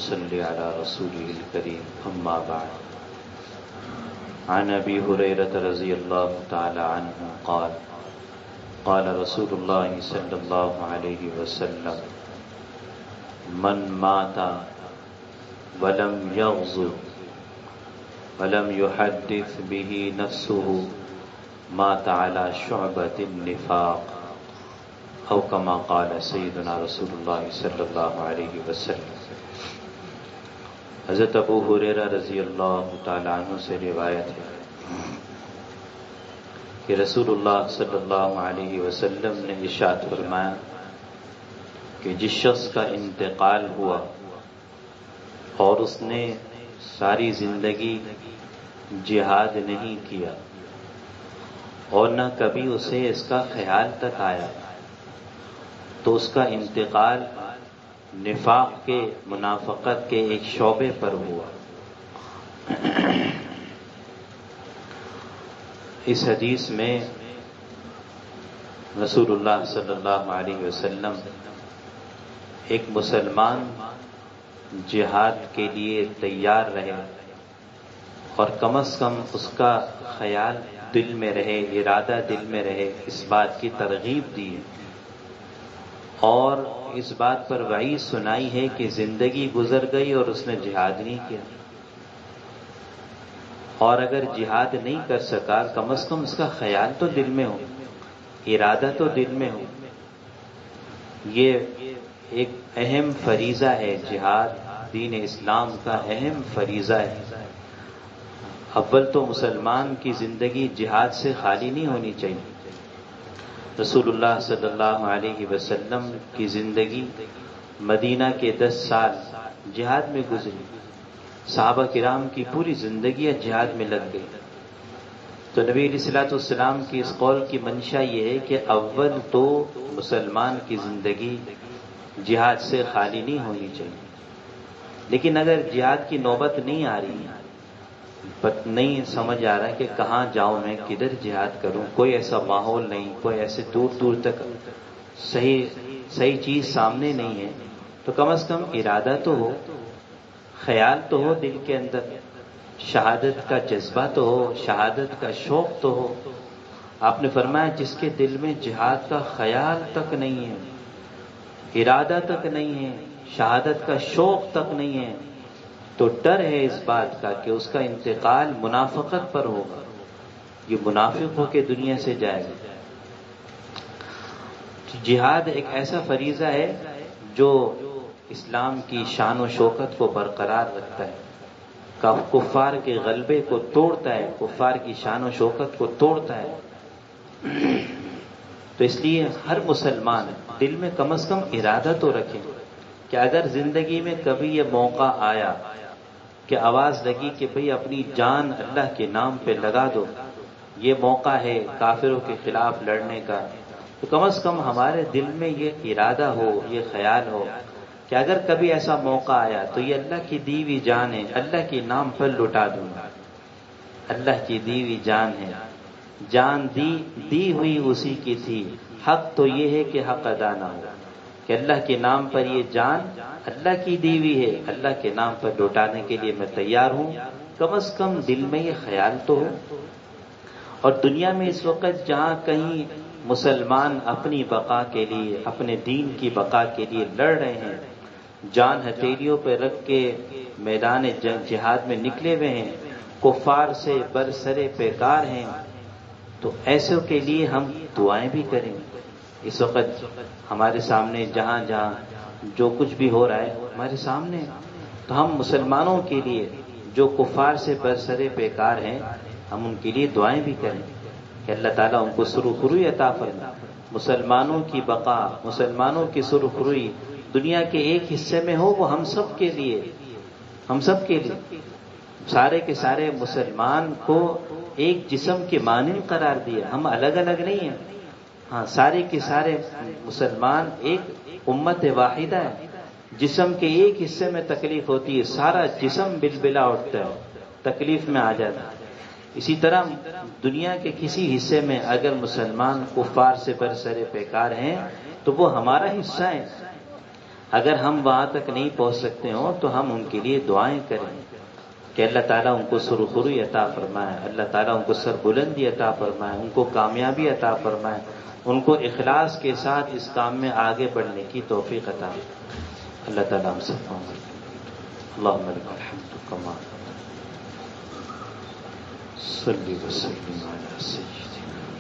نصلي على رسوله الكريم أما بعد. عن أبي هريرة رضي الله تعالى عنه قال قال رسول الله صلى الله عليه وسلم من مات ولم يغزو ولم يحدث به نفسه مات على شعبة النفاق او كما قال سيدنا رسول الله صلی اللہ علیہ وسلم. حضرت ابو ہریرہ رضی اللہ تعالیٰ عنہ سے روایت ہے کہ رسول اللہ صلی اللہ علیہ وسلم نے ارشاد فرمایا کہ جس شخص کا انتقال ہوا اور اس نے ساری زندگی جہاد نہیں کیا اور نہ کبھی اسے اس کا خیال تک آیا تو اس کا انتقال نفاق کے منافقت کے ایک شعبے پر ہوا. اس حدیث میں رسول اللہ صلی اللہ علیہ وسلم ایک مسلمان جہاد کے لیے تیار رہے اور کم از کم اس کا خیال دل میں رہے، ارادہ دل میں رہے، اس بات کی ترغیب دی اور اس بات پر وعید سنائی ہے کہ زندگی گزر گئی اور اس نے جہاد نہیں کیا، اور اگر جہاد نہیں کر سکا کم از کم اس کا خیال تو دل میں ہو، ارادہ تو دل میں ہو. یہ ایک اہم فریضہ ہے، جہاد دین اسلام کا اہم فریضہ ہے. اول تو مسلمان کی زندگی جہاد سے خالی نہیں ہونی چاہیے. رسول اللہ صلی اللہ علیہ وسلم کی زندگی مدینہ کے 10 سال جہاد میں گزری، صحابہ کرام کی پوری زندگیاں جہاد میں لگ گئی. تو نبی علیہ الصلوۃ والسلام کی اس قول کی منشا یہ ہے کہ اول تو مسلمان کی زندگی جہاد سے خالی نہیں ہونی چاہیے. لیکن اگر جہاد کی نوبت نہیں آ رہی، نہیں سمجھ آ رہا ہے کہ کہاں جاؤں میں، کدھر جہاد کروں، کوئی ایسا ماحول نہیں، کوئی ایسے دور دور تک صحیح چیز سامنے نہیں ہے، تو کم از کم ارادہ تو ہو، خیال تو ہو دل کے اندر، شہادت کا جذبہ تو ہو، شہادت کا شوق تو ہو. آپ نے فرمایا جس کے دل میں جہاد کا خیال تک نہیں ہے، ارادہ تک نہیں ہے، شہادت کا شوق تک نہیں ہے، تو ڈر ہے اس بات کا کہ اس کا انتقال منافقت پر ہوگا، یہ منافق ہو کے دنیا سے جائے گا. جہاد ایک ایسا فریضہ ہے جو اسلام کی شان و شوکت کو برقرار رکھتا ہے، کفار کے غلبے کو توڑتا ہے، کفار کی شان و شوکت کو توڑتا ہے. تو اس لیے ہر مسلمان دل میں کم از کم ارادہ تو رکھے کہ اگر زندگی میں کبھی یہ موقع آیا کہ آواز لگی کہ بھئی اپنی جان اللہ کے نام پہ لگا دو، یہ موقع ہے کافروں کے خلاف لڑنے کا، تو کم از کم ہمارے دل میں یہ ارادہ ہو، یہ خیال ہو کہ اگر کبھی ایسا موقع آیا تو یہ اللہ کی دی ہوئی جان ہے، اللہ کے نام پر لٹا دوں گا. اللہ کی دی ہوئی جان ہے، جان دی ہوئی اسی کی تھی، حق تو یہ ہے کہ حق ادا نہ ہو، کہ اللہ کے نام پر یہ جان اللہ کی دی ہوئی ہے، اللہ کے نام پر لوٹانے کے لیے میں تیار ہوں. کم از کم دل میں یہ خیال تو ہو. اور دنیا میں اس وقت جہاں کہیں مسلمان اپنی بقا کے لیے، اپنے دین کی بقا کے لیے لڑ رہے ہیں، جان ہتھیلیوں پہ رکھ کے میدان جنگ جہاد میں نکلے ہوئے ہیں، کفار سے برسرے پیکار ہیں، تو ایسوں کے لیے ہم دعائیں بھی کریں. اس وقت ہمارے سامنے جہاں جہاں جو کچھ بھی ہو رہا ہے ہمارے سامنے، تو ہم مسلمانوں کے لیے جو کفار سے برسرے پیکار ہیں ہم ان کے لیے دعائیں بھی کریں کہ اللہ تعالیٰ ان کو سرخروئی عطا فرمائے. مسلمانوں کی بقا، مسلمانوں کی سرخروئی دنیا کے ایک حصے میں ہو، وہ ہم سب کے لیے، سارے کے سارے مسلمان کو ایک جسم کے مانند قرار دیا. ہم الگ الگ نہیں ہیں، ہاں سارے کے سارے مسلمان ایک امت واحدہ ہے. جسم کے ایک حصے میں تکلیف ہوتی ہے، سارا جسم بلبلا اٹھتا ہے، تکلیف میں آ جاتا ہے. اسی طرح دنیا کے کسی حصے میں اگر مسلمان کفار سے برسرے پیکار ہیں تو وہ ہمارا حصہ ہے. اگر ہم وہاں تک نہیں پہنچ سکتے ہوں تو ہم ان کے لیے دعائیں کریں کہ اللہ تعالیٰ ان کو سرخروئی عطا فرمائے، اللہ تعالیٰ ان کو سربلندی عطا فرمائے، ان کو کامیابی عطا فرمائے، ان کو اخلاص کے ساتھ اس کام میں آگے بڑھنے کی توفیق عطا فرمائے۔ اللہ تعالیٰ ہم سب کو اللہم لک الحمد کما صلی وسلم علی سیدنا